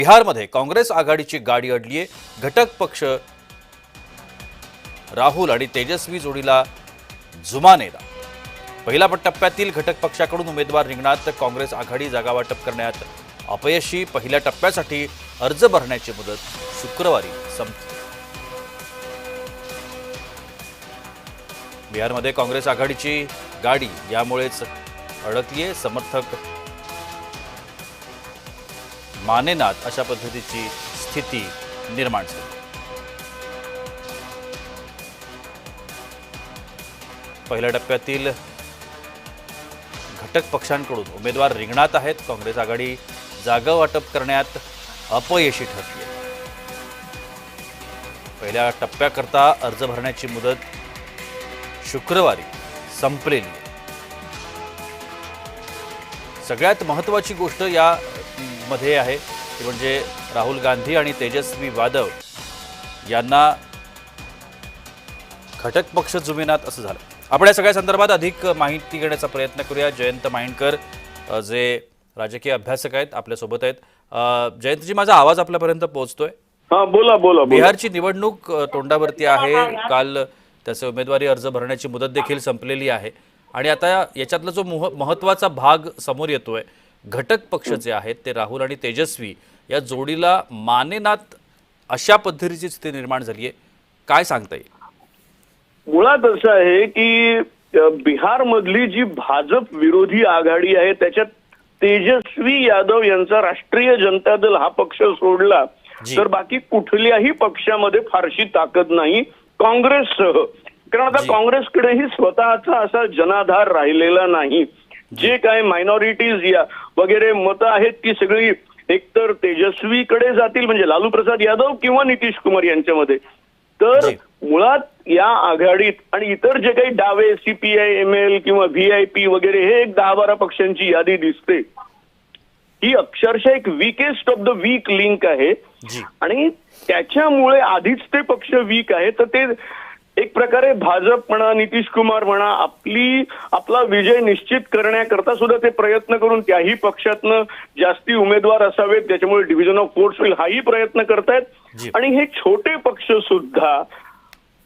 बिहारमध्ये काँग्रेस आघाडीची गाडी अडली आहे। घटक पक्ष राहुल आणि तेजस्वी जोडीला जुमानेला। पहिल्या टप्प्यातील घटक पक्षाकडून उमेदवार रिंगणात, काँग्रेस आघाडी जागा वाटप करण्यात अपयशी। पहिल्या टप्प्यासाठी अर्ज भरण्याची मुदत शुक्रवारी संपली। बिहारमध्ये काँग्रेस आघाडीची गाडी यामुळेच अडकली आहे। समर्थक मानेनात अशा पद्धतीची स्थिती निर्माण झाली। पहिल्या टप्प्यातील घटक पक्षांकडून उमेदवार रिंगणात आहेत। काँग्रेस आघाडी जागा वाटप करण्यात अपयशी ठरली आहे। पहिल्या टप्प्याकरता अर्ज भरण्याची मुदत शुक्रवारी संपलेली आहे। सगळ्यात महत्त्वाची गोष्ट या मध्ये आहे ती म्हणजे राहुल गांधी आणि तेजस्वी यादव यांना घटक पक्ष जुमिनात असं झालं। आपण या सगळ्या संदर्भात अधिक माहिती घेण्याचा प्रयत्न करूया। जयंत माइंडकर जे राजकीय अभ्यासक आहेत आपल्या सोबत आहेत। जयंतजी, माझा आवाज आपल्यापर्यंत पोहोचतोय? हां, बोला बोला। बिहारची निवडणूक तोंडावरती आहे। काल त्याचे उमेदवारी अर्ज भरण्याची मुदत देखील संपलेली आहे आणि आता याच्यातला जो महत्त्वाचा भाग समोर येतोय, घटक पक्ष जे आहेत ते राहुल आणि तेजस्वी या जोडीला मानेनात अशा पद्धतीची स्थिती निर्माण झाली आहे। काय सांगता येईल? मुळात असं आहे की बिहार मधली जी भाजप विरोधी आघाडी आहे त्याच्यात तेजस्वी यादव यांचा राष्ट्रीय जनता दल हा पक्ष सोडला तर बाकी कुठल्याही पक्षामध्ये फारशी ताकद नाही काँग्रेससह। कारण आता काँग्रेसकडेही स्वतःचा असा जनाधार राहिलेला नाही। जे काय मायनॉरिटीज या वगैरे मतं आहेत ती सगळी एकतर तेजस्वीकडे जातील, म्हणजे लालू प्रसाद यादव किंवा नितीश कुमार यांच्यामध्ये। तर मुळात या आघाडीत आणि इतर जे काही डावे सीपीआय एमएल किंवा व्हीआयपी वगैरे हे एक 10-12 पक्षांची यादी दिसते। ही अक्षरशः एक weakest of the weak link आहे आणि त्याच्यामुळे आधीच ते पक्ष वीक आहे। तर ते एक प्रकारे भाजप म्हणा, नितीश कुमार म्हणा, आपला विजय निश्चित करण्याकरता सुद्धा ते प्रयत्न करून त्याही पक्षातनं जास्ती उमेदवार असावेत, त्याच्यामुळे डिव्हिजन ऑफ फोर्स होईल हाही प्रयत्न करतायत। आणि हे छोटे पक्ष सुद्धा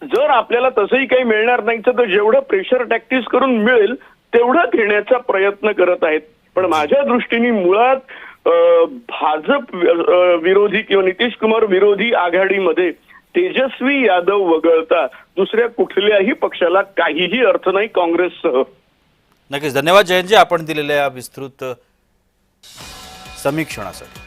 जर आपल्याला तसंही काही मिळणार नाही तर जेवढं प्रेशर टॅक्टिस करून मिळेल तेवढं घेण्याचा प्रयत्न करत आहेत। पण माझ्या दृष्टीने मुळात भाजप विरोधी किंवा नितीश कुमार विरोधी आघाडीमध्ये तेजस्वी यादव वगळता दुसऱ्या कुठल्याही पक्षाला काहीही अर्थ नाही काँग्रेससह। नक्कीच धन्यवाद जयंतजी, आपण दिलेल्या विस्तृत समीक्षणासाठी।